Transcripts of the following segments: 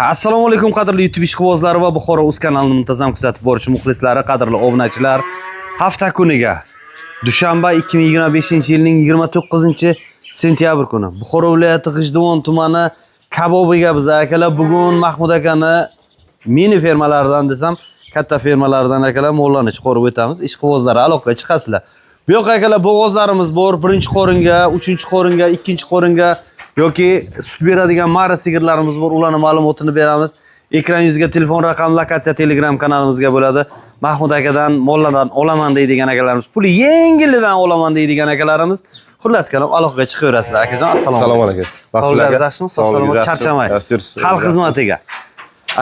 Assalomu alaykum qadrli YouTube ishqibozlari va Buxoro Uz kanalini muntazam kuzatib boruvchi muxlislari, qadrli obunachilar. Hafta kuniga dushanba 2025-yilning 29-sentyabr kuni Buxoro viloyati G'ijduvon tumani Kabobiga biz akalar bugun Mahmud akani mini fermalaridan desam, katta fermalaridan akalar mollarni chiqarib o'tamiz. Ishqibozlar aloqaga chiqasizlar. Bu yoqqa akalar bo'g'ozlarimiz bor. Birinchi qoringa, 3-qoringa, 2-qoringa yoki sut beradigan mara sigirlarimiz bor. Ularning ma'lumotini beramiz. Ekran yuziga telefon raqami, lokatsiya Telegram kanalimizga bo'ladi. Mahmud akadan mollardan olaman deydigan akalarimiz, puli yengilidan olaman deydigan akalarimiz. Xullas kalam aloqaga chiqaverasizlar akajon. Assalomu alaykum. Assalomu alaykum. Yaxshimi? Sog'-salomat, charchamay. Xalq xizmatiga.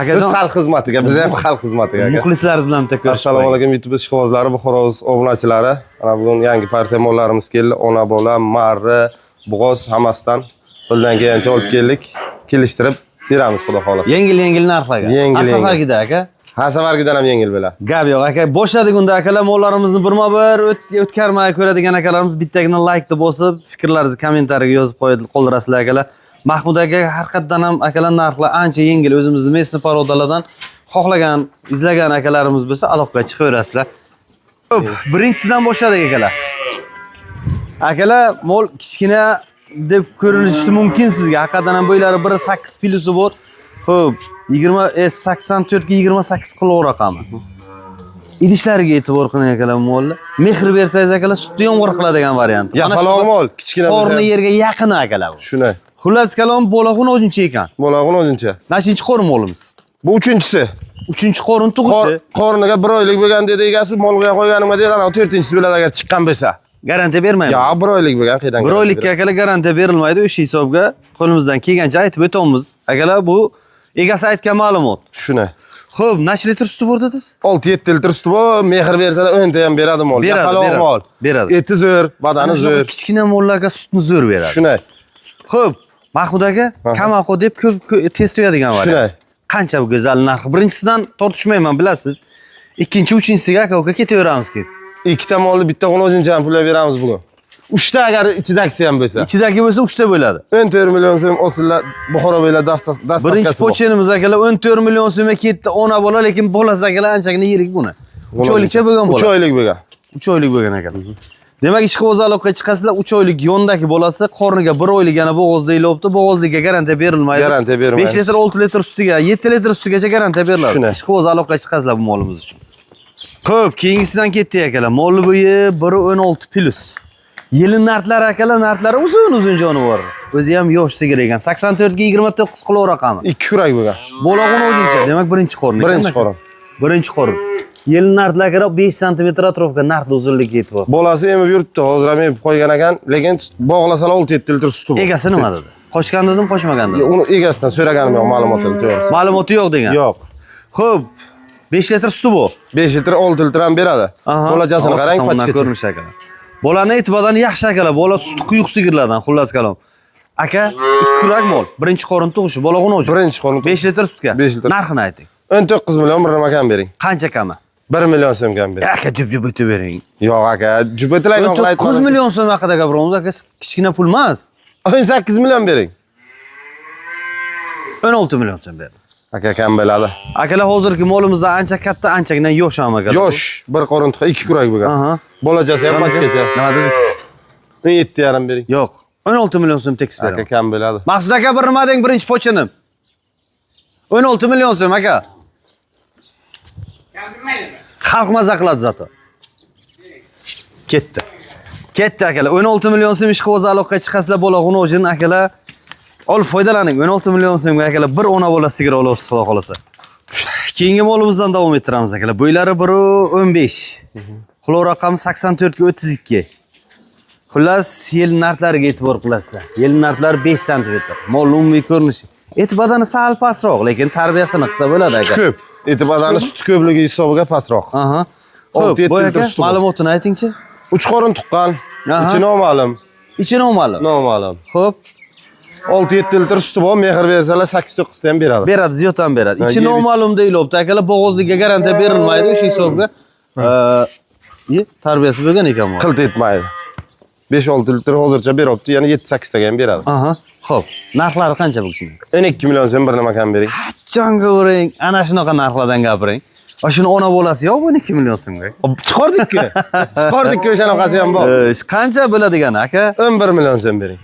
Akajon xalq xizmatiga, biz ham xalq xizmatiga. Muxlislaringiz bilan bitta ko'rishib. Assalomu alaykum YouTube ishqibozlari, Buxoro obunachilari. Mana bugun yangi partiya mollarimiz keldi. Ona bola, marra, bo'g'oz hammasidan qo'ldan kelgancha olib keldik. Kelishtirib beramiz, xudo xolasa. Yengil narxlarga. Har safargida aka. Har safargidan ham yengil bo'ladi. Gap yo'q aka. Boshladik unda akalar, mollarimizni birma-bir o'tkarmay ko'radigan akalarimiz bittagina like-ni bosib, fikrlaringizni kommentariyaga yozib qoldirasizlar akalar. Mahmud aka haqiqatdan ham akalar narxlar ancha yengil. O'zimizning mesni parodalardan xohlagan, izlagan akalarimiz bo'lsa aloqaga chiqaverasizlar. Xo'p, birinchisidan boshladik akalar. Akalar, mol kichkina deb ko'rinishi mumkin sizga. Haqiqatan ham bo'ylari 1.8 pilusi bor. Xo'p, 84 ga 28 qilov raqami. Idishlariga e'tibor qiling akalar mollar. Mehr bersangiz akalar sutni yomg'ir qiladigan variant. Yapaloq mol, kichkina bo'lsa. Qorni yerga yaqin akalar. Shunday. Xullas kalom bo'lag'un o'zincha ekan. Bo'lag'un o'zincha. Nechinchi qorin molimiz? Bu 3-chi. 3-qorin tug'ishi. Qorniga 1 oylik bo'lgan dedi egasi, molga qo'yganimga deydi, ana 4-chisi bo'ladi agar chiqqan bo'lsa. Garantiya bermaymiz. Yo'q, 1 oylik bo'lgan qaydan? 1 oylikka akalar garantiya berilmaydi. O'sha hisobga qo'limizdan kelgancha aytib o'tamiz. Akalar bu egasi aytgan ma'lumot. Shunday. Xo'p, necha litr suti bor dedingiz? 6-7 litr suti bor. Mehr bersalar 10 ta ham beradi mol. Beradi, mol. Beradi. Eti zo'r, badani zo'r. Kichkina mollarga sutni zo'r beradi. Shunday. Xo'p, Mahmud aka, kamaqo deb ko'p tez to'yadigan variant. Shunday. Qancha bu go'zal narx? Birinchisidan tortishmayman, bilasiz. Ikkinchi, uchinchisiga aka ketaveramiz ki. Ikkita molni bitta o'zincha ham pullar beramiz bugun. 3 ta agar ichidagisi ham bo'lsa. Ichidagi bo'lsa 3 ta bo'ladi. 14 million so'm olsinlar, Buxoro bo'ylab dastavkasi. Birinchi pochenimiz akalar 14 million so'mga ketdi. Ona bola, lekin bolasi akalar anchagina yirik buni. 3 oylikcha bo'lgan bola. 3 oylik bo'lgan. 3 oylik bo'lgan akalar. Demak, ishqiboz aloqaga chiqasizlar, 3 oylik yondagi bolasi qorniga 1 oylik yana bo'g'oz deyilibdi. Bo'g'ozlikka garantiya berilmaydi. Garantiya berilmaydi. 5 litr, 6 litr sutiga, 7 litr sutigacha garantiya beriladi. Ishqiboz aloqaga chiqasizlar bu molimiz uchun. Xo'p, keyingisidan ketdik akalar. Molli bo'yi 1.16 plus. Yili narxlari akalar, narxlari uzun jonivor. O'zi ham yosh sigir ekan. 84 ga 29 qilov raqami. 2 kurak bo'lgan. Bo'lag'un o'zincha, demak birinchi qorin. Birinchi qorin. Birinchi qorin. Yili narxlariga 5 sm atrofga narx uzunligi e'tibor. Bolasi emib yuribdi, hozir ham emib qo'ygan ekan, lekin bog'lasalar 6-7 litr suti bor. Egasi nima dedi? Qochgan dedim, qochmagan dedim. Uni egasidan so'raganim yo'q, ma'lumotini to'g'risi. Ma'lumoti yo'q degan. Yo'q. Xo'p, 5 litr suti bor. 5 litr, 6 litr ham beradi. Bolachasini qarang, pachkacha. Ko'rinish akalar. Bolani e'tibordan yaxshi akalar, bola suti quyuq sigirlardan, xullas kalom. Aka, 2 kurak mol, birinchi qorin tug'ishi, bo'lag'un o'zi. Birinchi qorin. 5 litr sutga. 5 litr. Narxini ayting. 19 million bir nima kam bering. Qancha kami? 1 million so'm kam bering. Aka, jib o'tib bering. Yo'q aka, jib o'tilaygan qilib aytdim. 9 million so'm haqida gapiramiz aka, kichkina pul emas. 18 million bering. 16 million so'm bering. Aka kam bo'ladi. Akalar hozirgi molimizda ancha katta, anchagina yosh ham akalar. Yosh, bir qorin tuxi 2 kurak bo'lgan. Bolachasi ham pachkacha. Nima dedi? 17,5 bering. Yo'q, 16 million so'm tekis beraman. Aka kam bo'ladi. Maqsud aka bir nima deng, birinchi pochenim. 16 million so'm aka. Xalq maza qiladi zato. Ketdi. Ketdi akalar. 16 million so'm ishqiboz aloqaga chiqasizlar, bo'lag'un o'jin akalar. Olib foydalaning. 16 million so'mga akalar bir ona bola sigir olasiz, xudo xolasa. Keyingi molimizdan davom ettiramiz akalar. Bo'ylari 1.15. Qilov raqami 84 ga 32. Xullas, yil narxlariga e'tibor qilasizlar. Yil narxlari 5 sm. Mol umumiy ko'rinishi. Eti badani sal pastroq, lekin tarbiyasini qilsa bo'ladi aka. Ko'p. Eti badani sut ko'pligi hisobiga pastroq. Xo'p, bu aka ma'lumotini aytingchi. 3 qorin tuqqan. Ichi noma'lum. Ichi noma'lum. Noma'lum. Xo'p. 6-7 litr suti bor, mehr bersalar 8-9 ta ham beradi. Beradi, ziyod ham beradi. Ichi noma'lum deyilibdi akalar, bo'g'ozlikka garantiya berilmaydi o'sha hisobga. Tarbiyasi bo'lgan ekan bu. Qilt etmaydi. 5-6 litr hozircha beryapti, yana 7-8 taga ham beradi. Xo'p, narxlari qancha bu kichkina? 12 million so'm bir nima kam bering. jonga uring, ana shunaqa narxlardan gapiring. Shuni ona bo'lasi yo'q, bu 2 million so'mga. Chiqardik-ku. Chiqardik-ku o'shanaqasi ham bor. Qancha bo'ladigan aka? 11 million so'm bering.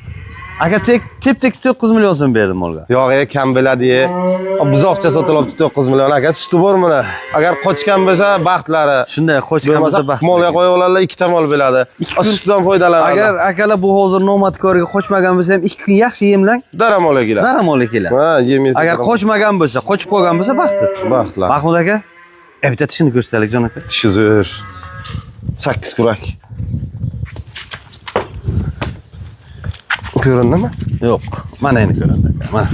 Aka tep-tekis 9 million so'm berdim molga. Yo'q, kam bo'ladi. Buzoqcha sotilibdi 9 million aka. Suti bor mana. Agar qochgan bo'lsa baxtlari. Shunday qochgan bo'lsa baxt. Molga qo'yinglar, 2 ta mol bo'ladi. Sutdan foydalanadi. Agar akalar bu hozir nomadkorga qochmagan bo'lsa ham 2 kun yaxshi yemlang, daramolga keladi. daramolga keladi. Ha, yemaysiz. Agar qochmagan bo'lsa, qochib qolgan bo'lsa baxtsiz. Baxtlar. Mahmud aka, bitta tishini ko'rsataylik jon aka. Tishi zo'r. 8 kurak. Ko'rindimi? Yo'q, mana endi ko'rindi aka. Mana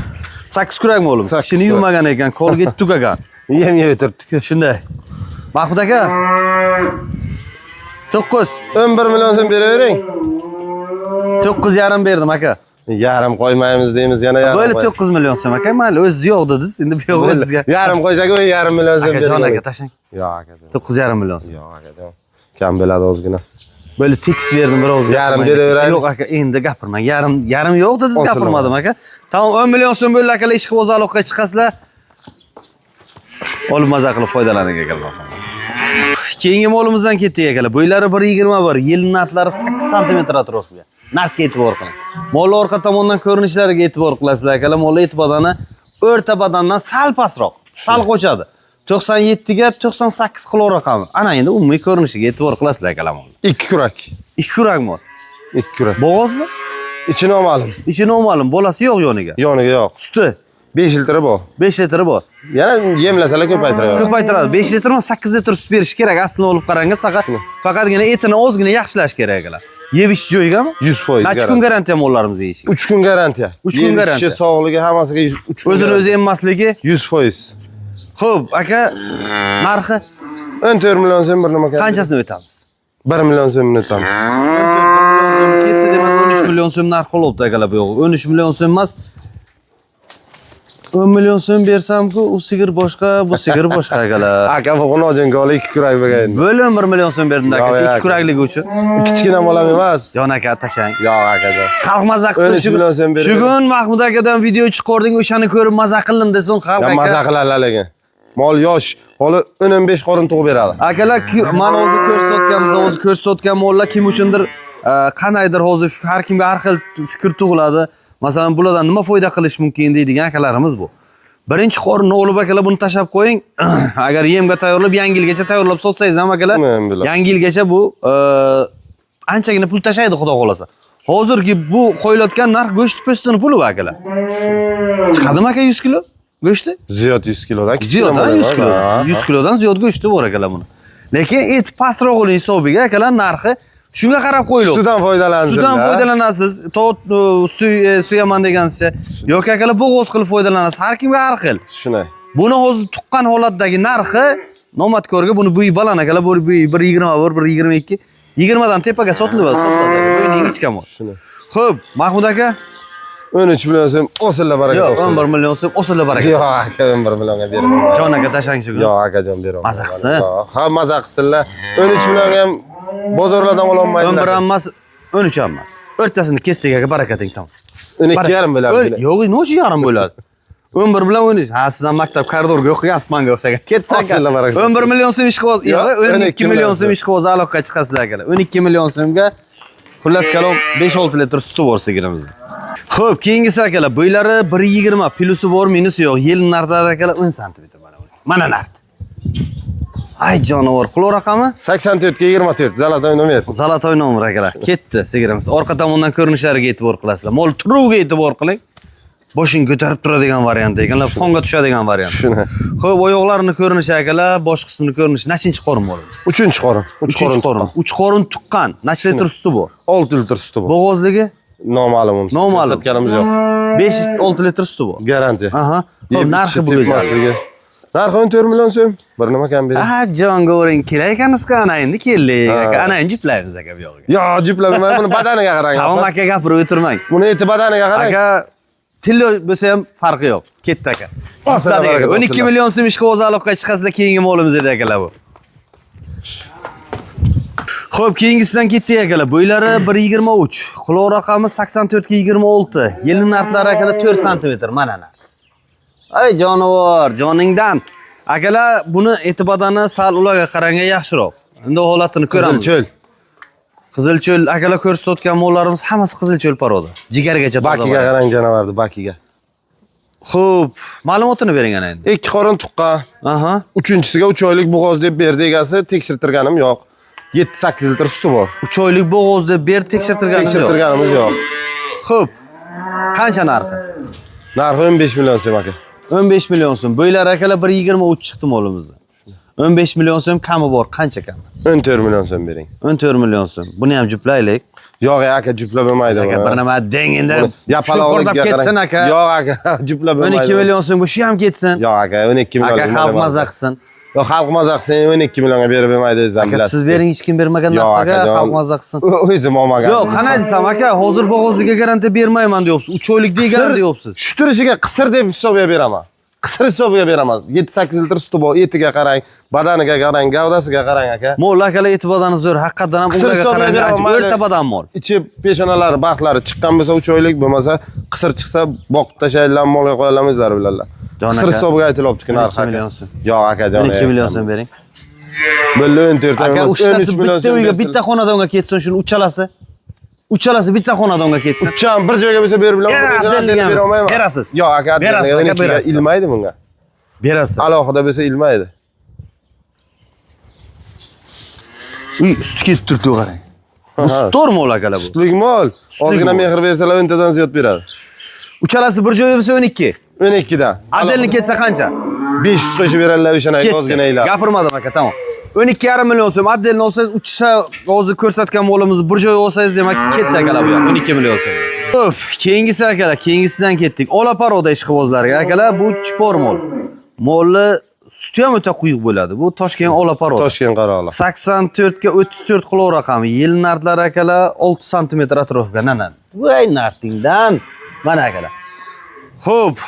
8 kurak molim. Sakkiz Tishini kurak. yumagan ekan, Colgate tugagan. Yem yeb o'tiribdi-ku. Shunday. Mahmud aka, 9. 11 million so'm beravering. 9,5 berdim aka. Yarim qo'ymaymiz deymiz, yana yarim. Bo'lib 9 million so'm aka. Mayli, o'zingiz yo'q dedingiz, endi bu yo'q sizga. Yarim qo'ysak, o'y yarim million so'm Aka beradi. jon aka tashlang. Yo'q aka. 9,5 million so'm. Yo'q aka. Kam bo'ladi ozgina. Bo'lib tekis berdim birovga. Yarim beraveraylik. Yo'q aka, endi gapirmang. Yarim yo'q dedingiz, Osiladi. gapirmadim aka. Tamam, 10 million so'm bo'ldi akalar, ishqi o'zaloqqa chiqasizlar. Olib maza qilib foydalaning akalar. Keyingi molimizdan ketdik akalar. Bo'ylari 1,21, yil narxlari 8 sm atrofida. Narxga e'tibor qiling. Mollar orqa tomondan ko'rinishlariga e'tibor qilasizlar akalar. Mollar et badani o'rta badandan sal pastroq, sal qo'chadi. 97 ga 98 kilo raqami. Ana endi umumiy ko'rinishiga e'tibor qilasizlar akalar. 2 kurak. 2 kurak mol. 2 kurak. Bo'g'ozmi? Ichi noma'lum. Ichi noma'lum, bolasi yo'q yoniga. Yoniga yo'q. Suti 5 litri bor. 5 litri bor. Yana yemlasalar ko'paytiradi. Ko'paytiradi. 5 litrmi 8 litr sut berish kerak. Aslini olib qarang, faqatgina etini ozgina yaxshilash kerak akalar. Yeb ichish joyiga 100%. Necha kun garantiya mollarimiz yeyishiga? 3 kun garantiya. 3 kun garantiya. Kishi sog'ligi hammasiga 3 kun. O'zini o'zi emmasligi 100%. Xo'p, aka, narxi 14 million so'm bir nima kerak? qanchasini o'tamiz? 1 million so'mni o'tamiz. 14 million so'm ketdi, demak 13 million so'm narx qolibdi akalar bu yo'q. 13 million so'm emas. 10 million so'm bersam-ku, u sigir boshqa, bu sigir boshqa akalar. Aka bu nojongolik 2 kurak bo'lgan. Bo'lim 1 million so'm berdim aka, Yo'q, 2 kurakligi uchun. Kichkina bolam emas. Jon aka, tashang. Yo'q akajon. Xalq maza qilsin. 13 million so'm berdim. Shugun Mahmud akadan video chiqarding, o'shani ko'rib maza qildim desin xalq aka. Maza qiladilar lekin. Mol yosh, holi 15 qorin tug'ib beradi. Akalar, mana hozir ko'rsatganmiz, hozir ko'rsatgan mollar kim uchundir qanaydir hozir har kimga har xil fikr tug'iladi. Masalan, bulardan nima foyda qilish mumkin deydigan akalarimiz bu. Birinchi qorinni olib akalar buni tashab qo'ying. Agar yemga tayyorlab, yangi yilgacha tayyorlab sotsangiz ham akalar, yangi yilgacha bu anchagina pul tashlaydi xudo xolasa. Hozirgi bu qo'yilayotgan narx go'sht postini puli bu akalar. Chiqadimi aka 100 kilo? Go'shti? Ziyod 100 kilodan. Ziyod 100 kilo. 100 kilodan ziyod go'shti bor akalar buni. Lekin et pastrog'ining hisobiga akalar narxi shunga qarab qo'yiladi. Sudan foydalanasiz. Sudan foydalanasiz. Suyaman deganingizcha yoki akalar bo'g'oz qilib foydalanasiz. Har kimga har xil. Shunday. Buni hozir tuqqan holatdagi narxi nomadkorga buni bo'yi baland akalar, bu 1,21, 1,22, 20 dan tepaga sotiladi. Bo'yining ichka mol. Shunday. Xo'p, Mahmud aka 13 million so'm osilla baraka yo'q, topsin. 11 million so'm osilla baraka. Yo'q aka, 11 millionga beraman. Jon aka tashang shu. Yo'q akajon beraman. Maza qilsin. Ha, maza qilsinlar. 13 millionga ham bozorlardan ola olmaydilar. 11 ham emas, 13 ham emas. O'rtasini kesdik aka, barakating tamom. 12,5 bo'ladi. Yo'q, nochi yarim bo'ladi. 11 bilan 13. Ha, sizdan maktab koridorga o'qigan Osmonga o'xshagan. Ketdi aka. 11 million so'm ishqiboz, yo'q, 12 million so'm ishqiboz aloqaga chiqasizlar akalar. 12 million so'mga xullas kalom 5-6 litr suti bor sigirimizning. Xo'p, keyingisi akalar, bo'ylari 1,20, plusi bor, minusi yo'q. Yil narxlari akalar 10 sm mana bu. Mana narx. Ay jonivor, qulo raqami 84 ga 24, Zalatoy nomer. Zalatoy nomer akalar. Ketdi sigirimiz. Orqa tomondan ko'rinishlariga e'tibor qilasizlar. Mol turuviga e'tibor qiling. Boshing ko'tarib turadigan variant ekanlar, fonga tushadigan variant. Shuni. Xo'p, oyoqlarini ko'rinishi akalar, bosh qismini ko'rinishi. Nechinchi qorin bo'ladi? 3-qorin. 3 qorin. 3 qorin tuqqan. Necha litr suti bor? 6 litr suti bor. Bo'g'ozligi? Noma'lum. Noma'lum. Sotganimiz yo'q. 5-6 litr suti bor. Garantiya. Aha. Xo'p, narxi bu go'zal. Narxi 14 million so'm. Bir nima kam bering. Ah, jonga o'ring, kerak ekansiz-ku, ana endi keldik aka. Ana endi jiplaymiz aka bu yo'g'iga. Yo'q, jiplamayman, buni badaniga qarang. Tamom aka, gapirib o'tirmang. Buni eti badaniga qarang. Aka, tillo bo'lsa ham farqi yo'q. Ketdi aka. 12 million so'm ishqiboz aloqaga chiqasizlar, keyingi molimiz edi akalar bu. Xo'p, keyingisidan ketdik akalar. Bo'ylari 1,23, quloq raqami 84 ga 26, yil narxlari akalar 4 sm, mana narx. Ay jonivor, joningdan. Akalar buni e'tibordan sal ularga qaranga yaxshiroq. Endi holatini ko'ramiz. Cho'l. Qizilcho'l akalar ko'rsatayotgan mollarimiz hammasi qizilcho'l poroda. Jigargacha toza. Bakiga qarang janovarni, bakiga. Xo'p, ma'lumotini bering ana endi. 2 qorin tuqqan. Aha. Uchinchisiga 3 oylik bo'g'oz deb berdi egasi, tekshirtirganim yo'q. 7-8 litr suti bor. 3 oylik bo'g'oz deb ber tekshirtirganimiz yo'q. Tekshirtirganimiz yo'q. Xo'p. Qancha narxi? Narxi 15 million so'm aka. 15 million so'm. Bo'ylar akalar 1.23 chiqdi molimizda. 15 million so'm kami bor, qancha kami? 14 million so'm bering. 14 million so'm. Buni ham juplaylik. Yo'q aka, juplab bo'lmaydi. Aka bir nima deng endi. Yapaloqlikka ketsin aka. Yo'q aka, juplab bo'lmaydi. 12 million so'm bu shu ham ketsin. Yo'q aka, 12 million. Aka xalq maza qilsin. Yo'q, xalq maza qilsin, 12 millionga berib bo'lmaydi o'zingizdan Aka bilasiz. siz bering, hech kim bermagan narxga xalq maza qilsin. O'zim olmagan. Yo'q, qanday desam aka, hozir bo'g'ozliga garantiya bermayman deyapsiz. 3 oylik degan deyapsiz. Shu turishiga qisir deb hisobga beraman. Qisir hisobga beraman. 7-8 litr suti bor, etiga qarang, badaniga qarang, gavdasiga qarang aka. Mol akalar e'tibordan zo'r, haqiqatan ham ularga qarang, o'rta badan mol. Ichi peshonalari, baxtlari chiqqan bo'lsa 3 oylik, bo'lmasa qisir chiqsa boqib tashlaydilar, molga qo'yadilar, o'zlari biladilar. Qisir hisobga aytilyapti narx aka. Yo'q aka, jon. 12 million so'm bering. Bo'ldi 14 aka, 13 million bitta uyga bitta xonadonga ketsin, shuni uchalasi. Uchalasi bitta xonadonga ketsin. Ucham bir joyga bo'lsa berib bera olmayman. Berasiz. Yo'q aka, berasiz. Ilmaydi bunga. Berasiz. Alohida bo'lsa ilmaydi. Uy, sut ketib turibdi, qarang. Bu suttor mol akalar bu. Sutlik mol. Ozgina mehr bersalar 10 tadan ziyod beradi. Uchalasi bir joyga bo'lsa 12. 12 dan. Adelni ketsa qancha? 500 qo'shib beradilar o'shani ozgina ilab. Gapirmadim aka, tamom. 12,5 million so'm Adelni olsangiz, uchsa hozir ko'rsatgan molimizni bir joyga olsangiz, demak ketdi akalar bu ham 12 million so'm. Xo'p, keyingisi akalar, keyingisidan ketdik. Olaparoda ishqibozlarga akalar, bu chipor mol. Molni suti ham o'ta quyuq bo'ladi. Bu Toshkent Olaparod. Toshkent qaroqli. 84 ga 34 qilov raqami. Yil narxlar akalar 6 sm atrofida. Mana. Voy narxingdan. Mana akalar. Xo'p.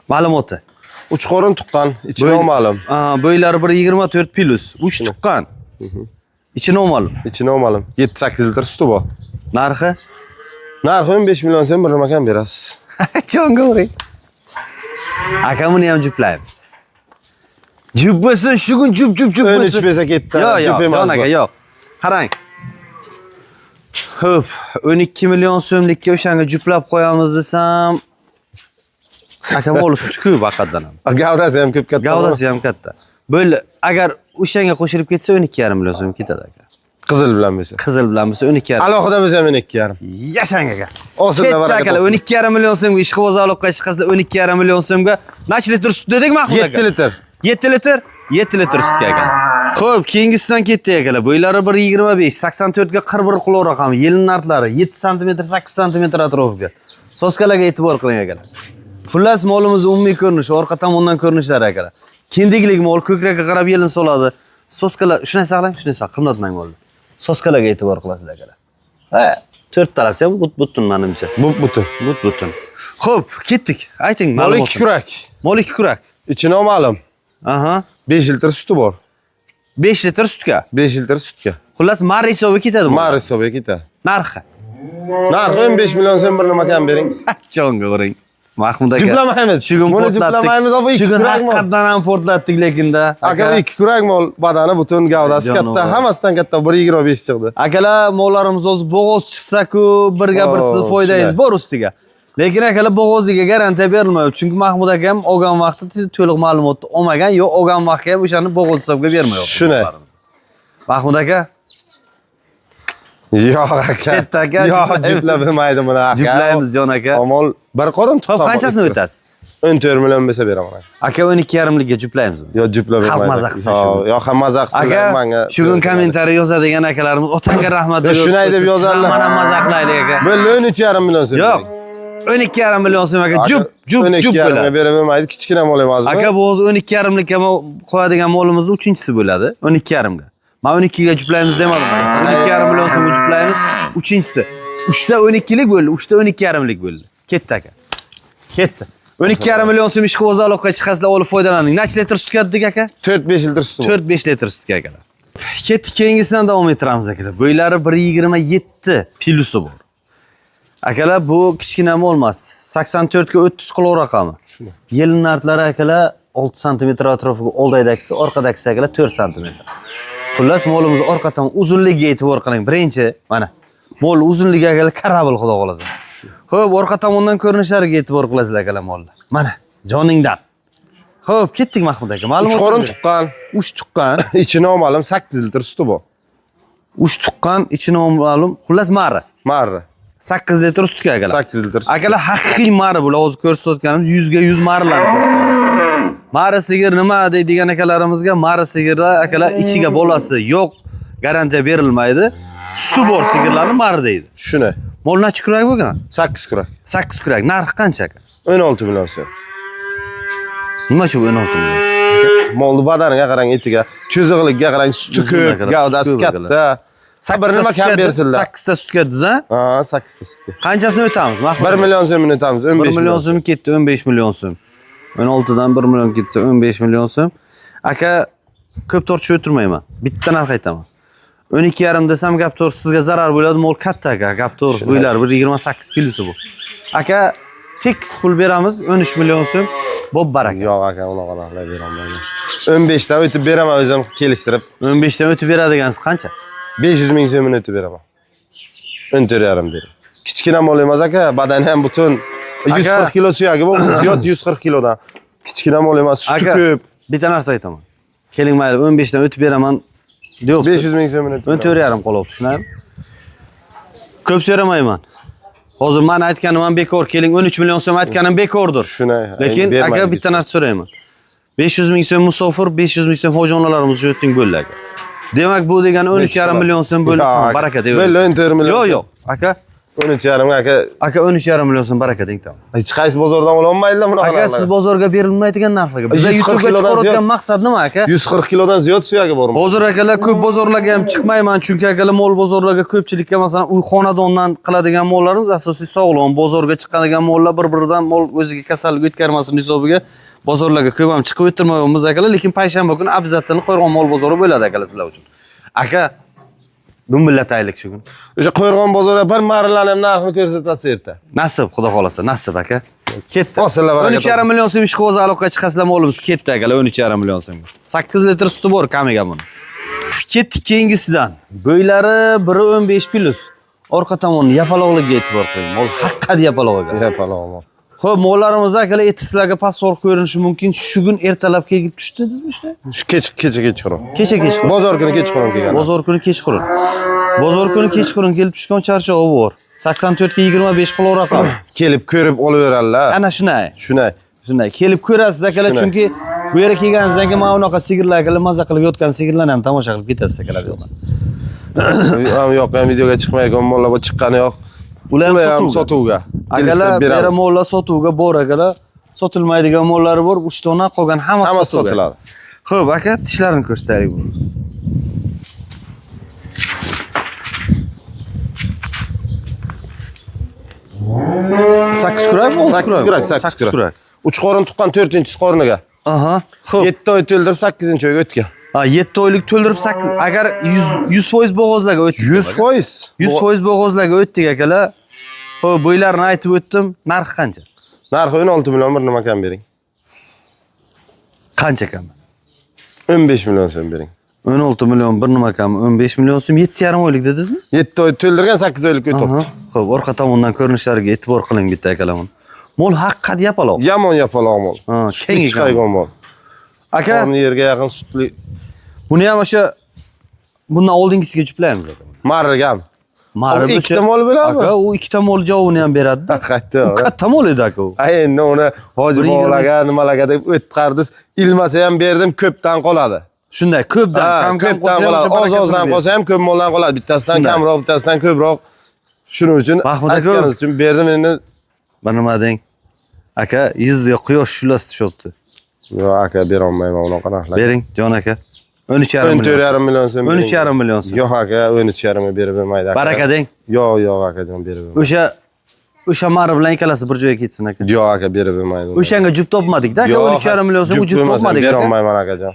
Ma'lumoti. 3 qorin tuqqan, ichi noma'lum. Bo'ylari 1.24 plus. 3 tuqqan. Ichi noma'lum. Ichi noma'lum. 7-8 litr suti bor. Narxi? Narxi 15 million so'm bir nima ham berasiz. Jonga uring. Aka buni ham juplaymiz. Jup bo'lsin, shu kun jup bo'lsin. O'nish bo'lsa ketdi. Yo'q, jon aka, yo'q. Qarang. Xo'p, 12 million so'mlikka o'shanga juplab qo'yamiz desam, aka mol suti-ku vaqatdan ham. Gavdasi ham ko'p katta. Gavdasi ham katta. Bo'ldi, agar o'shanga qo'shilib ketsa 12,5 million so'm ketadi aka. Qizil bilan bo'lsa. Qizil bilan bo'lsa 12,5. Alohida bo'lsa ham 12,5. Yashang aka. Osilda barakat. Aka 12,5 million so'mga ishqiboz aloqqa chiqasizlar, 12,5 million so'mga necha litr sut dedik Mahmud aka? 7 litr. 7 litr? 7 litr sutga aka. Xo'p, keyingisidan ketdik akalar. Bo'ylari 1.25, 84 ga 41 qilov raqami, yelin narxlari 7 sm, 8 sm atrofiga. Soskalarga e'tibor qiling akalar. Xullas molimiz umumiy ko'rinishi, orqa tomondan ko'rinishlari akalar. Kindiglik mol, ko'krakka qarab yelin soladi. Soskalar, shuni saqlang, shuni saq, qimmatmang molni. Soskalarga e'tibor qilasiz akalar. Ha, 4 talasi ham butun menimcha. Butun. Butun. Xo'p, ketdik. Ayting ma'lumotni. Mol 2 kurak. Mol 2 kurak. Ichi noma'lum. Aha. 5 litr suti bor. 5 litr sutga. 5 litr sutga. Xullas, mar hisobiga ketadi bu. Mar hisobiga ketadi. Narxi. Narxi 15 million so'm bir nima ham bering. Jonga uring. Mahmud aka. Juplamaymiz. Buni juplamaymiz, bu 2 kurak mol. Haqiqatan ham portlatdik lekinda. Aka 2 kurak mol, badani butun, gavdasi katta, hammasidan katta 1.25 chiqdi. Akalar, mollarimiz o'zi bo'g'oz chiqsa-ku, birga birsiz foydangiz bor ustiga. Lekin akalar bo'g'ozliga garantiya berilmaydi. Chunki Mahmud akam olgan vaqtda to'liq ma'lumotni olmagan, yo'q olgan vaqtga ham o'shani bo'g'oz hisobga bermayapti. Shuni. Mahmud aka, yo'q aka. Ketdi aka. Yo'q, juplab bo'lmaydi buni aka. Juplaymiz jon aka. Amol bir qorin tuqqan. Xo'p, qanchasini o'tasiz? 14 million bo'lsa beraman. Aka 12,5 likka juplaymiz. Yo'q, juplab bo'lmaydi. Xalq maza qilsa shu. Yo'q, ham maza qilsa menga. Shu kun kommentariy yozadigan akalarimiz otanga rahmat deb. Shuni aytib yozarlar. Mana maza qilaylik aka. Bo'ldi 13,5 million so'm. Yo'q. 12,5 million so'm aka. Jup bo'ladi. 12,5 berib bo'lmaydi, kichkina mol emas bu. Aka bu o'zi 12,5 likka qo'yadigan molimizning 3-chisi bo'ladi. 12,5 ga. Men 12 ga juplaymiz demadim. 12,5 million so'm juplaymiz. 3-chisi. 3 ta 12 lik bo'ldi, 3 ta 12,5 lik bo'ldi. Ketdi aka. Ketdi. 12,5 million so'm ishqiboz aloqqa chiqasizlar, olib foydalaning. Necha litr sut ketdik aka? 4-5 litr sut. 4-5 litr sutga akalar. Ketdik, keyingisidan davom ettiramiz akalar. Bo'ylari 1.27 pilusi bor. Akalar bu kichkina emas. 84 ga 30 qilov raqami. Shuni. Yelin narxlari akalar 6 sm atrofiga oldidagisi, orqadagisi akalar 4 sm. Xullas molimiz orqadan uzunligiga e'tibor qiling. Birinchi mana mol uzunligi akalar karabl xudo xolasa. Xo'p, orqa tomondan ko'rinishlariga e'tibor qilasizlar akalar mollar. Mana joningdan. Xo'p, ketdik Mahmud aka. Ma'lumot. 3 qorin tuqqan. 3 tuqqan. İçi noma'lum 8 litr suti bu. 3 tuqqan, ichi noma'lum. Xullas mari. Marri. 8 litr sutga akalar. 8 litr. Akalar haqiqiy mari bular hozir ko'rsatganimiz 100 ga 100 marilarni ko'rsatamiz. Mari sigir nima deydigan akalarimizga mari sigirlar akalar ichiga bolasi yo'q, garantiya berilmaydi. Suti bor sigirlarni mari deydi. Shuni. Mol necha kurak bo'lgan? 8 kurak. 8 kurak. Narxi qancha aka? 16 million so'm. Nima shu 16 million? Molni badaniga qarang, etiga, cho'zig'ligiga qarang, suti ko'p, gavdasi katta. Sabr nima kam bersinlar. 8 ta sutga diza? Ha, 8 ta sutga. Qanchasini o'tamiz? 1 million so'mini o'tamiz, 1 15 million so'm ketdi, 15 million so'm. 16 dan 1 million ketsa 15 million so'm. Aka ko'p tortishib o'tirmayman. Bitta narx aytaman. 12,5 desam gap to'g'ri sizga zarar bo'ladi, mol katta aka, gap to'g'ri bo'ylar 1.28 kilosi bu. Aka tekis pul beramiz, 13 million so'm. Bo'p baraka. Yo'q aka, unaqa narxlar berolmayman. 15 dan o'tib beraman o'zim kelishtirib. 15 dan o'tib beradigansiz qancha? 500 ming so'mini o'tib beraman. 14,5 bering. Kichkina mol emas aka, badani ham butun. 140 kilo suyagi bor, ziyod 140 kilodan. Kichkina mol emas, suti ko'p. Bitta narsa aytaman. Keling mayli 15 dan o'tib beraman. Yo'q. 500 ming so'mini o'tib. 14,5 qolyapti, tushunaymi? Ko'p so'ramayman. Hozir men aytganim ham bekor. Keling 13 million so'm aytganim bekordir. Shuni. Lekin aka bitta narsa so'rayman. 500 ming so'm musofir, 500 ming so'm ho'jonlarimiz uchun o'ting bo'ldi aka. Demak bu degani 13,5 million so'm bo'ldi. Baraka deb. Bo'ldi 14 million. Yo'q, yo'q. Aka 13,5 aka. Aka 13,5 million so'm baraka deng tamam. Hech qaysi bozordan ololmaydilar bunaqa. Aka siz bozorga berilmaydigan narxlarga. Biz YouTube'ga chiqarayotgan maqsad nima aka? 140 kilodan ziyod suyagi bormi? Hozir akalar ko'p bozorlarga ham chiqmayman, chunki akalar mol bozorlarga ko'pchilikka masalan uy xonadondan qiladigan mollarimiz asosiy sog'lom. Bozorga chiqadigan mollar bir-biridan mol o'ziga kasallik o'tkarmasin hisobiga bozorlarga ko'p ham chiqib o'tirmaymiz akalar, lekin payshanba kuni obязательно Qo'rg'on mol bozori bo'ladi akalar sizlar uchun. Aka dumbillataylik shu kun. O'sha Qo'rg'on bozoriga bir marilarni ham narxini ko'rsatasiz erta. Nasib, xudo xolasa, nasib aka. Ketdi. Osillar baraka. 13,5 million so'm ishqo'z aloqa chiqasizlar molimiz ketdi akalar 13,5 million so'm. 8 litr suti bor kamiga buni. Ketdik keyingisidan. Bo'ylari 1.15 plus. Orqa tomoni yapaloqligiga e'tibor qiling. Mol haqqat yapaloq aka. Yapaloq. Xo'p, mollarimiz akalar etislarga pastor ko'rinishi mumkin. Shu kun ertalab kelib tushdi dedingizmi ishda? Shu kecha kechqurun. Kecha kechqurun. Bozor kuni kechqurun kelgan. Bozor kuni kechqurun. Bozor kuni kechqurun kelib tushgan charchog'i bor. 84 ga 25 qilov raqam. Kelib ko'rib olaveradilar. Ana shunday. Shunday. Kelib ko'rasiz akalar, chunki bu yerga kelganingizdan keyin mana unaqa sigirlar akalar maza qilib yotgan sigirlarni ham tomosha qilib ketasiz akalar bu yoqdan. Yo'q, ham videoga chiqmaydigan mollar bor, chiqqani yo'q. Ular ham sotuvga. Akalar, bera mollar sotuvga bor akalar. Sotilmaydigan mollari bor, 3 dona qolgan hammasi sotiladi. Xo'p, aka, tishlarini ko'rsataylik buni. Sakkiz kurakmi? 8 kurak. 3 qorin tuqqan 4-chi qorniga. Aha. Xo'p. 7 oy to'ldirib 8-oyga o'tgan. Ha, 7 oylik to'ldirib 8. Agar 100% bo'g'ozlarga o'tdik. 100%. 100% bo'g'ozlarga o'tdik akalar. Xo'p, bo'ylarni aytib o'tdim. Narxi qancha? Narxi 16 million bir nima kam bering. Qancha kam? 15 million so'm bering. 16 million bir nima kam? 15 million so'm 7,5 oylik dedingizmi? 7 oy to'ldirgan 8 oylik o'tibdi. Xo'p, orqa tomondan ko'rinishlariga e'tibor qiling bitta akalar. Mol haqqat yapaloq. Yomon yapaloq mol. Ha, keng chiqaygan mol. Aka, Qorni yerga yaqin sutli. buni ham o'sha bundan oldingisiga juplaymiz aka. Marigam. Mari ikkita mol bo'ladimi? Aka, u ikkita mol javobini ham beradi-da. Qaytdi. Katta mol edi aka u. Endi uni hoji bog'laga, nimalarga deb o'tqardiz. Ilmasa ham berdim, ko'pdan qoladi. Shunday, ko'pdan, kam qoladi. Oz-ozdan qolsa ham ko'p moldan qoladi. Bittasidan kamroq, bittasidan ko'proq. Shuning uchun aytganingiz uchun berdim endi. Mana nima deng? Aka, yuziga quyosh shulas tushyapti. Yo'q aka, bera olmayman unaqa narxlar. Bering, jon aka. 13,5 million so'm. 13,5 million so'm. Yo'q aka, 13,5 ga berib bermaydi aka. Baraka deng. Yo'q aka, jon berib bermaydi. O'sha mari bilan ikkalasi bir joyga ketsin aka. Yo'q aka, berib bermaydi. O'shanga jup topmadik-da aka, 13,5 million so'm jup topmadik aka. Bera olmayman aka jon.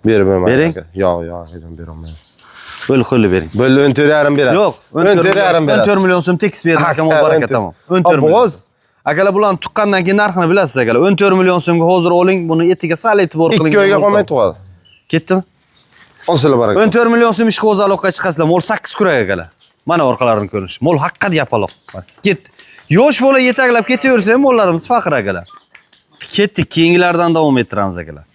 Berib bermaydi aka. Yo'q aka, jon bera olmayman. Qo'li bering. Bo'ldi 14,5 berasiz. Yo'q, 14,5 berasiz. 14 million so'm tekis berdim aka, baraka tamom. 14 million. Bo'g'oz. Akalar bularni tuqqandan keyin narxini bilasiz akalar. 14 million so'mga hozir oling, buni etiga sal e'tibor qiling. 2 oyga qolmay tug'adi. Ketdimi? Olsizlar baraka. 14 million so'm ishga o'z aloqaga chiqasizlar. Mol 8 kurak akalar. Mana orqalarini ko'rish. Mol haqqat yapaloq. Ket. Yosh bola yetaklab ketaversa ham mollarimiz faqir akalar. Ketdik, keyingilardan davom ettiramiz akalar.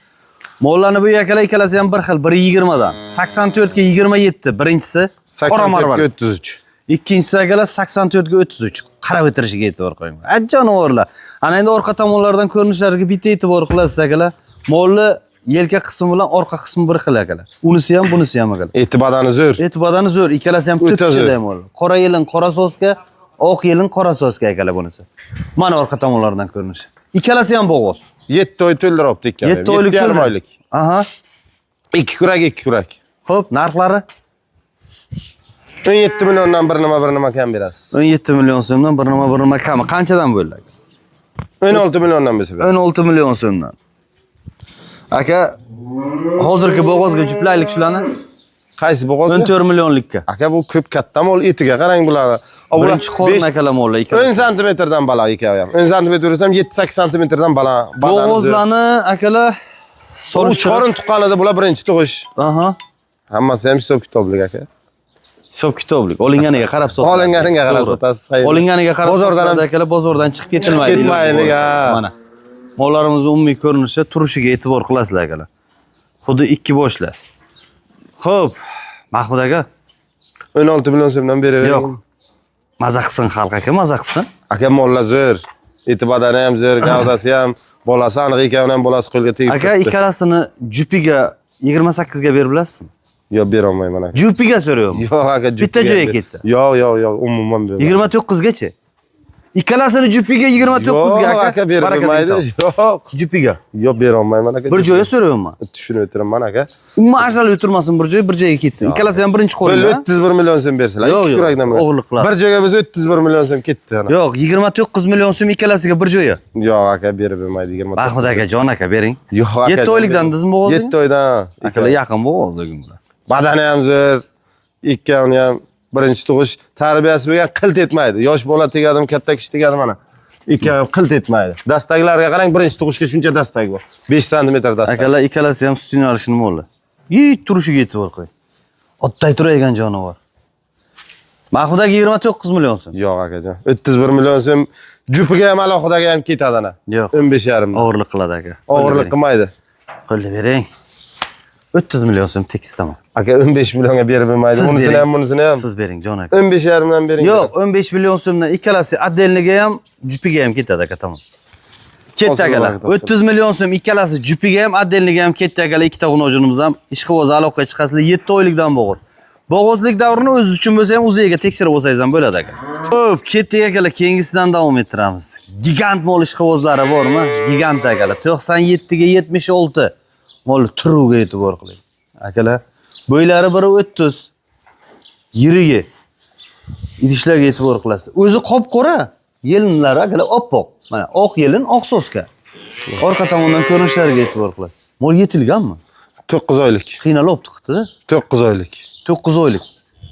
Mollarni bu akalar ikkalasi ham bir xil, biri 20 dan. 84 ga 27, birinchisi qora marvar. 33. Ikkinchisi akalar 84 ga 33. Qarab o'tirishiga e'tibor qo'ying. Ajjonovorlar. Ana endi orqa tomonlardan ko'rinishlariga bitta e'tibor qilasiz akalar. Molni yelka qismi bilan orqa qismi bir xil akalar. Unisi ham, bunisi ham akalar. E'tibodani zo'r. E'tibodani zo'r, ikkalasi ham to'rtchida ham mollar. Qora yelin qora soska, oq yelin qora soska akalar bunisi. Mana orqa tomonlardan ko'rinishi. Ikkalasi ham bo'g'oz. 7 oy to'ldiribdi ikkalasi. 7 oylik 7,5 oylik. Aha. 2 kurak, 2 kurak. Xo'p, narxlari 17 milliondan bir nima kam berasiz. 17 million so'mdan bir nima kami. Qanchadan bo'ladi? 16 milliondan bersa berasiz. 16 million so'mdan. Aka, hozirgi bo'g'ozga juplaylik shularni. Qaysi bo'g'oz? 14 millionlikka. Aka bu ko'p katta mol, etiga qarang bularni. Birinchi qo'rin akalar mollar 10 santimetrdan baland ekan ham. 10 santimetr desam 7-8 santimetrdan baland. Bo'g'ozlarni akalar Uch qorin tuqqanida bular birinchi tug'ish. Aha. Hammasi ham hisob kitoblik aka. Hisob kitoblik. Olinganiga qarab sotasiz. Olinganiga qarab sotasiz. Olinganiga qarab bozordan ham akalar bozordan chiqib ketilmaydi. Ketmaylik, ha. Mana. Mollarimiz umumiy ko'rinishi, turishiga e'tibor qilasizlar akalar. Xuddi ikki boshlar. Xo'p, Mahmud aka 16 million so'mdan beravering. Yo'q. Maza qilsin xalq aka, maza qilsin. Aka mollar zo'r. E'tibodani ham zo'r, gavdasi ham, bolasi aniq ekan ham bolasi qo'lga tegib Aka ikkalasini jupiga 28 ga berib bilasizmi? Yo'q, bera olmayman aka. Jupiga so'rayapman. Yo'q aka, jupiga. Bitta joyga ketsa. Yo'q, umuman bera. 29 gacha. Ikkalasini jupiga 29 ga aka bermaydi. Yo'q. Jupiga. Yo'q, bera olmayman aka. Bir joyga so'rayapman. Tushunib o'tiraman aka. Umuman ajralib o'tirmasin bir joyga ketsin. Ikkalasi ham birinchi qo'lda. 31 million so'm bersalar. Yo'q, kurakdan bilan. o'g'irlik qiladi. Bir joyga biz 31 million so'm ketdi ana. Yo'q, 29 million so'm ikkalasiga bir joyga. Yo'q aka, berib bermaydi 29. Mahmud aka, jon aka bering. Yo'q aka. 7 oylikdan dizmi bo'g'oz? 7 oydan. Akalar yaqin bo'g'oz bular. Badani ham zo'r, ikkani ham birinchi tug'ish tarbiyasi bo'lgan, qilt etmaydi. Yosh bola tegadim, katta kishi tegadi mana. Ikkani ham qilt etmaydi. Dastaklarga qarang, birinchi tug'ishga shuncha dastak bor. 5 santimetr dastak. Akalar ikkalasi ham sutini olishni mo'li. Turishiga e'tibor qo'ying. Otday turadigan jonivor. Mahmud aka 29 million so'm. Yo'q akajon. 31 million so'm jupiga ham aloqidaga ham ketadi ana. Yo'q. 15,5. O'g'irlik qiladi aka. O'g'irlik qilmaydi. Qo'lni bering. 30 million so'm tekis tamom. Aka 15 millionga berib bermaydi. Unisini ham, bunisini ham. Siz bering jon aka. 15,5 dan bering. Yo'q, 15 million so'mdan ikkalasi отдельныйga ham, jupiga ham ketadi aka, tamom. Ketdi akalar. 30 million so'm ikkalasi jupiga ham, отдельныйga ham ketdi akalar. Ikkita xunojinimiz ham ishqiboz aloqaga chiqasizlar. 7 oylikdan bo'g'oz. Bo'g'ozlik davrini o'z uchun bo'lsa ham o'ziga tekshirib olsangiz ham bo'ladi aka. Xo'p, ketdik akalar, keyingisidan davom ettiramiz. Gigant mol ishqibozlari bormi? Gigant akalar. 97 ga 76 mol turuga e'tibor qiling. Akalar, bo'ylari biri 30, yirigi. Idishlarga e'tibor qilasiz. O'zi qop-qora, yelinlari akalar oppoq. Mana oq yelin, oq soska. Orqa tomondan ko'rinishlariga e'tibor qilasiz. Mol yetilganmi? 9 oylik. Qiynalib chiqdi. 9 oylik. 9 oylik.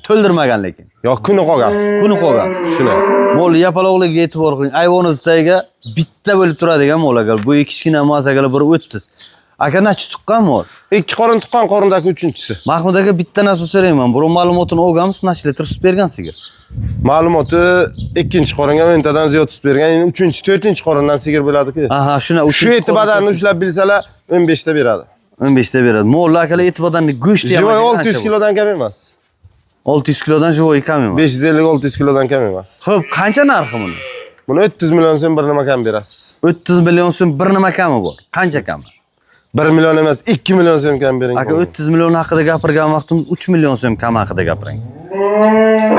To'ldirmagan lekin. Yo'q, kuni qolgan. Kuni qolgan. Shuna. Mol yapaloqligiga e'tibor qiling. Ayvoni tagiga bitta bo'lib turadigan mol akalar. Bu kichkina emas akalar, biri 30. Aka nachi tuqqan mol? 2 qorin tuqqan, qorindagi 3-inchisi. Mahmud aka bitta narsa so'rayman. Buni ma'lumotini olganmiz, nachi litr sut bergan sizga? Ma'lumoti 2-qoringa 10 tadan ziyod sut bergan, endi 3-chi, 4-chi qorindan sigir bo'ladi-ku. Aha, shuna 3. Shu e'tibordan ushlab bilsalar 15 ta beradi. 15 ta beradi. Mollar akalar e'tibordan go'shti ham. Jivoy 600 kilodan kam emas. 600 kilodan jivoy kam emas. 550-600 kilodan kam emas. Xo'p, qancha narxi buni? Buni 30 million so'm bir nima kam berasiz. 30 million so'm bir nima kami bor? Qancha kami? 1 million emas, 2 million so'm kam bering. Aka 30 million haqida gapirgan vaqtimiz 3 million so'm kam haqida gapiring.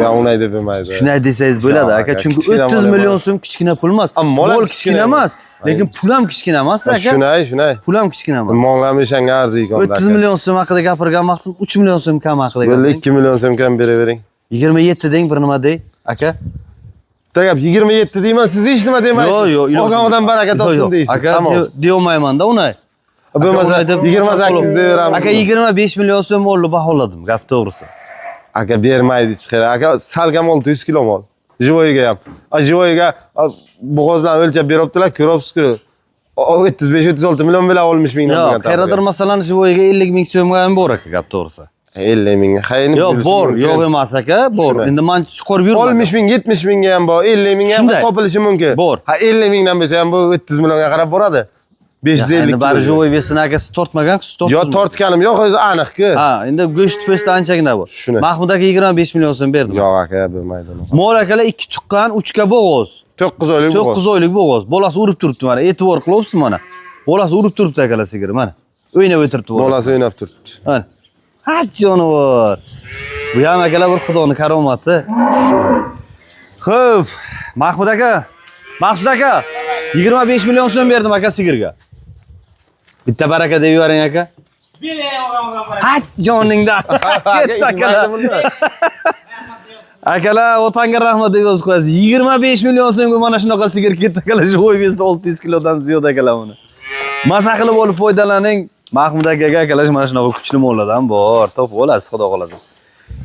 Ya unay deb emaydi. Shunday desangiz bo'ladi aka, chunki 30 million so'm kichkina pul emas. Mol kichkina emas, lekin pul ham kichkina emas aka. Shunay. Pul ham kichkina emas. Mollar o'shanga arziydi. 30 million so'm haqida gapirgan vaqtim 3 million so'm kam haqida gapiring. 2 million so'm kam beravering. 27 deng, bir nima dey, aka. Tagab 27 deyman, siz hech nima demaysiz. Yo'q. Olgan odam baraka topsin deysiz. Aka, deyomayman-da uni. Bo'lmasa 28 deb beramiz. Aka 25 million so'm molni baholadim, gap to'g'risi. Aka bermaydi chiqar. Aka salgam 600 kilo mol. Jivoyiga ham. Jivoyiga bo'g'ozlarni o'lchab beribdilar, ko'ryapsiz-ku. 35-36 million bilan olmish mingdan Yo'q, bo'lgan. qayerdadir masalan Jivoyiga 50 ming so'mga ham bor aka, gap to'g'risi. 50 ming. Qayni Yo'q, bor, yo'q emas aka, bor. Endi men chiqarib yurmadim. 60 ming, 70 mingga ham bor, 50 mingga ham Shunday. topilishi mumkin. Bor. Ha 50 mingdan bo'lsa ham bu 30 millionga qarab boradi. 550 Endi bari Jivoy bersin akasi tortmagan-ku, Yo tortganim yo'q, o'zi aniq-ku. Ha, endi go'sht po'sti anchagina bor. Shuni. Mahmud aka 25 million so'm berdi. Yo'q aka, bo'lmaydi. Mol akalar 2 tuqqan, 3 ga bo'g'oz. 9 oylik bo'g'oz. 9 oylik bo'g'oz. Bolasi urib turibdi mana, e'tibor qilyapsiz mana. Bolasi urib turibdi akalar sigir mana. O'ynab o'tiribdi bola. Bolasi o'ynab turibdi. Mana. Ha, jonivor. Bu ham akalar bir xudoning karomati. Xo'p, Mahmud aka. Maqsud aka, 25 million so'm berdim aka sigirga. Bitta baraka deb yuboring aka. Ha, joningda. Ketdi akalar. Akalar, otanga rahmat deb yozib qo'yasiz. 25 million so'mga mana shunaqa sigir ketdi akalar. Jivoy bersa 600 kilodan ziyod akalar buni. Maza qilib olib foydalaning. Mahmud akaga akalar mana shunaqa kuchli mollardan bor. Topib olasiz, xudo xolasa.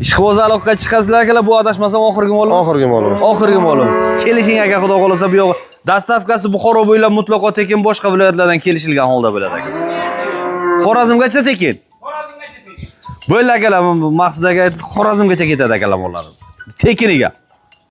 Ishqo'z aloqaga chiqasizlar akalar, bu adashmasam oxirgi molimiz. Oxirgi molimiz. Oxirgi molimiz. Kelishing aka, xudo xolasa bu yo'q. Dastavkasi Buxoro bo'ylab mutlaqo tekin, boshqa viloyatlardan kelishilgan holda bo'ladi aka. Xorazmgacha tekin. Bo'ldi akalar, Maqsud aka aytdi, Xorazmgacha ketadi akalar mollarimiz. Tekiniga.